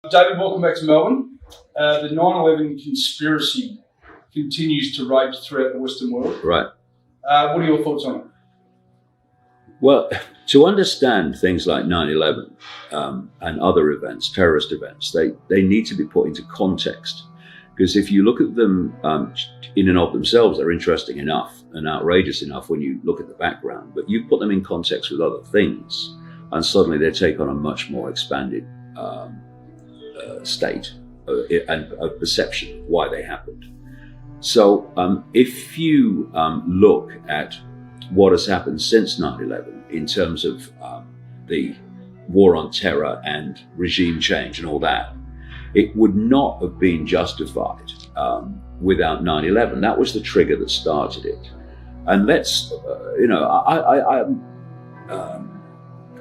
David, welcome back to Melbourne. The 9/11 conspiracy continues to rage throughout the Western world. Right. What are your thoughts on it? Well, to understand things like 9/11 and other events, terrorist events, they need to be put into context. Because if you look at them in and of themselves, they're interesting enough and outrageous enough when you look at the background. But you put them in context with other things, and suddenly they take on a much more expanded state and a perception of why they happened. So if you look at what has happened since 9/11 in terms of the war on terror and regime change and all that, it would not have been justified without 9/11. That was the trigger that started it. And let's, I'm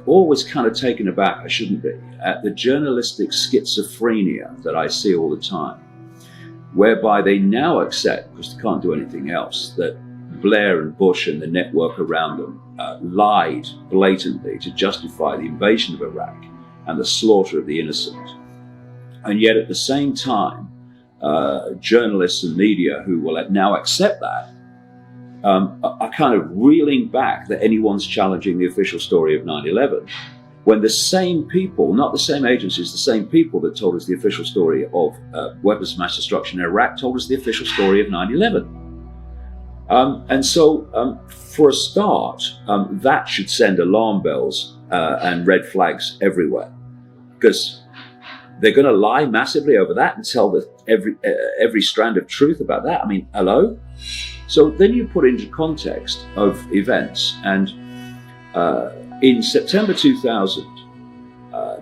always kind of taken aback, I shouldn't be, at the journalistic schizophrenia that I see all the time, whereby they now accept, because they can't do anything else, that Blair and Bush and the network around them lied blatantly to justify the invasion of Iraq and the slaughter of the innocent. And yet at the same time, journalists and media who will now accept that are kind of reeling back that anyone's challenging the official story of 9/11, when the same people, not the same agencies, the same people that told us the official story of weapons of mass destruction in Iraq told us the official story of 9/11. And so for a start, that should send alarm bells and red flags everywhere, because they're going to lie massively over that and tell every strand of truth about that. I mean, hello? So then you put into context of events, and in September 2000,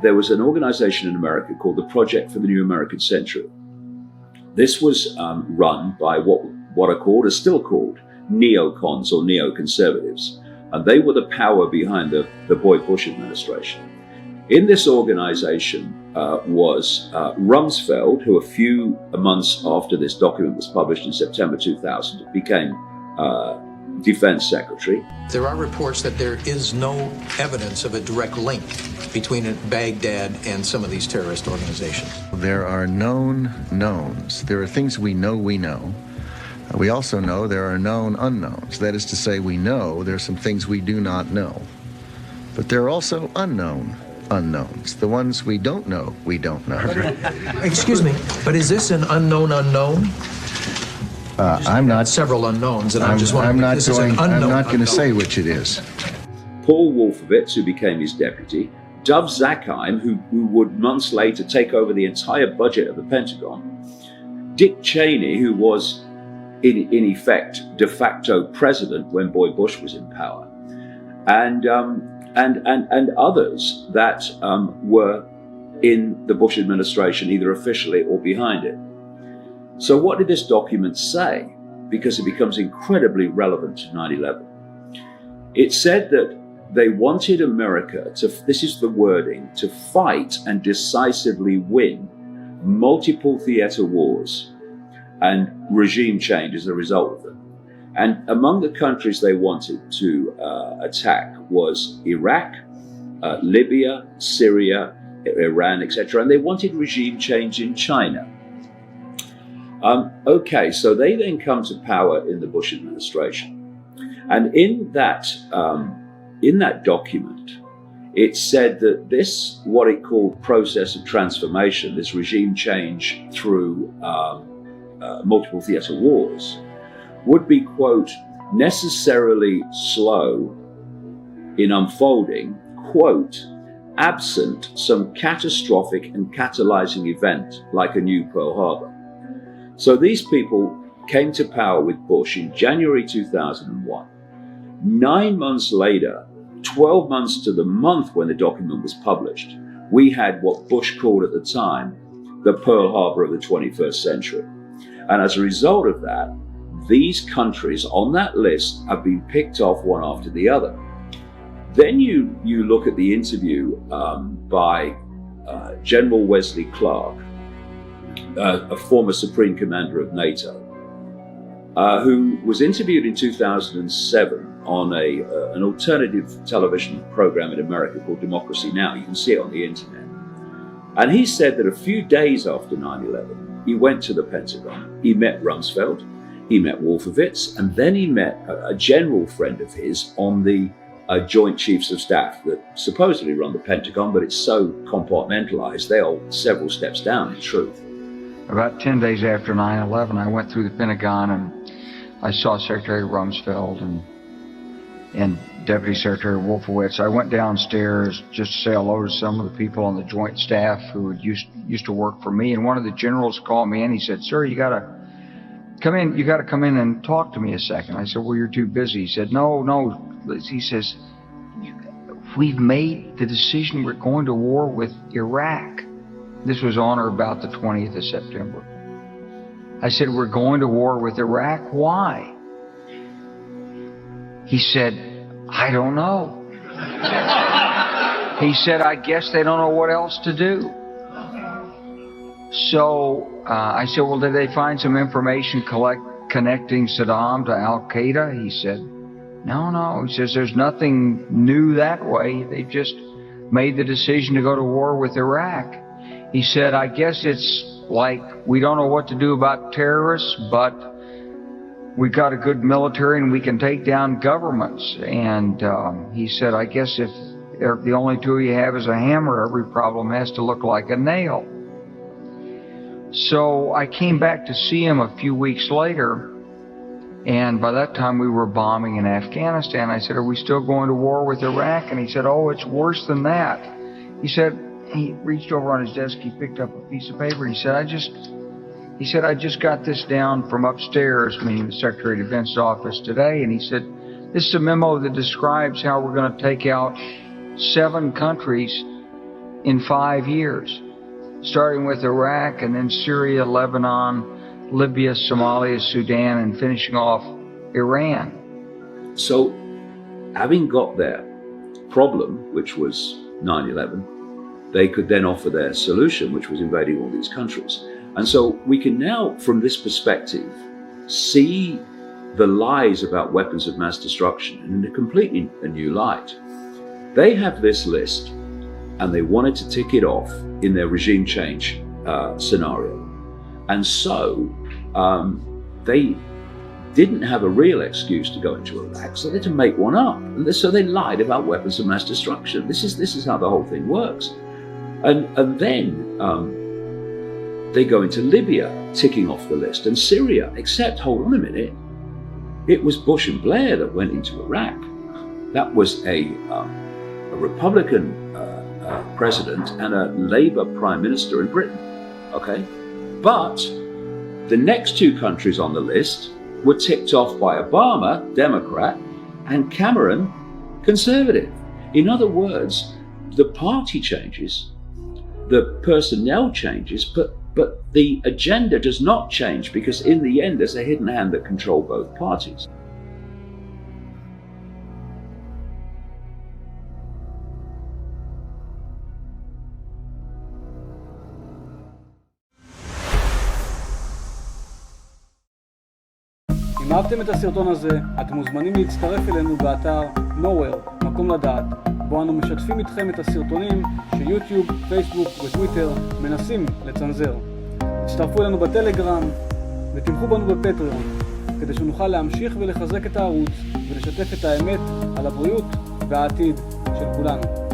there was an organization in America called the Project for the New American Century. This was run by what are still called neocons or neoconservatives, and they were the power behind the Boyd Bush administration. In this organization was Rumsfeld, who a few months after this document was published in September 2000 became Defense Secretary. There are reports that there is no evidence of a direct link between Baghdad and some of these terrorist organizations. There are known knowns. There are things we know. We also know there are known unknowns. That is to say, we know there are some things we do not know. But there are also unknown unknowns. The ones we don't know, we don't know. Excuse me, but is this an unknown unknown? I'm not. Several unknowns, and I'm just wondering if this is an unknown. I'm not going to say which it is. Paul Wolfowitz, who became his deputy, Dov Zakheim, who would months later take over the entire budget of the Pentagon, Dick Cheney, who was in effect de facto president when Boyd Bush was in power, and others that were in the Bush administration, either officially or behind it. So what did this document say? Because it becomes incredibly relevant to 9/11. It said that they wanted America to, this is the wording, to fight and decisively win multiple theater wars and regime change as a result of them. And among the countries they wanted to attack was Iraq, Libya, Syria, Iran, etc. And they wanted regime change in China. Okay, so they then come to power in the Bush administration. And in that document, it said that this, what it called process of transformation, this regime change through multiple theater wars, would be, quote, necessarily slow in unfolding, quote, absent some catastrophic and catalyzing event like a new Pearl Harbor. So these people came to power with Bush in January 2001. 9 months later, 12 months to the month when the document was published, we had what Bush called at the time the Pearl Harbor of the 21st century. And as a result of that, these countries on that list have been picked off one after the other. Then you look at the interview by General Wesley Clark, a former Supreme Commander of NATO, who was interviewed in 2007 on an alternative television program in America called Democracy Now! You can see it on the internet. And he said that a few days after 9/11, he went to the Pentagon. He met Rumsfeld, he met Wolfowitz, and then he met a general friend of his on the Joint Chiefs of Staff that supposedly run the Pentagon, but it's so compartmentalized, they are several steps down in truth. About 10 days after 9/11, I went through the Pentagon and I saw Secretary Rumsfeld and Deputy Secretary Wolfowitz. I went downstairs just to say hello to some of the people on the joint staff who had used to work for me, and one of the generals called me in. He said, "Sir, you gotta come in and talk to me a second." I said, "Well, you're too busy." He said, No. He says, "We've made the decision. We're going to war with Iraq." This was on or about the 20th of September. I said, "We're going to war with Iraq. Why?" He said, "I don't know." He said, "I guess they don't know what else to do." So I said, "Well, did they find some information connecting Saddam to Al-Qaeda?" He said, No. He says, "There's nothing new that way. They just made the decision to go to war with Iraq." He said, "I guess it's like we don't know what to do about terrorists, but we've got a good military and we can take down governments." And he said, "I guess if the only tool you have is a hammer, every problem has to look like a nail." So I came back to see him a few weeks later, and by that time we were bombing in Afghanistan. I said, "Are we still going to war with Iraq?" And he said, "Oh, it's worse than that." He reached over on his desk, he picked up a piece of paper, he said, "I just got this down from upstairs," meaning the Secretary of Defense's office today, and he said, "This is a memo that describes how we're going to take out 7 countries in 5 years, starting with Iraq and then Syria, Lebanon, Libya, Somalia, Sudan, and finishing off Iran." So, having got their problem, which was 9/11, they could then offer their solution, which was invading all these countries. And so we can now, from this perspective, see the lies about weapons of mass destruction in a completely new light. They have this list, and they wanted to tick it off in their regime change scenario. And so they didn't have a real excuse to go into Iraq, so they had to make one up. And so they lied about weapons of mass destruction. This is how the whole thing works. And then they go into Libya, ticking off the list, and Syria, except, hold on a minute, it was Bush and Blair that went into Iraq. That was a Republican president and a Labour prime minister in Britain, okay? But the next 2 countries on the list were ticked off by Obama, Democrat, and Cameron, Conservative. In other words, the party changes, the personnel changes, but the agenda does not change, because in the end there's a hidden hand that controls both parties. אם אהבתם את הסרטון הזה, אתם מוזמנים להצטרף אלינו באתר nowhere, מקום לדעת, בו אנו משתפים איתכם את הסרטונים שיוטיוב, פייסבוק וטוויטר מנסים לצנזר. הצטרפו אלינו בטלגרם ותמכו בנו בפטריון, כדי שנוכל להמשיך ולחזק את הערוץ ולשתף את האמת על הבריאות והעתיד של כולנו.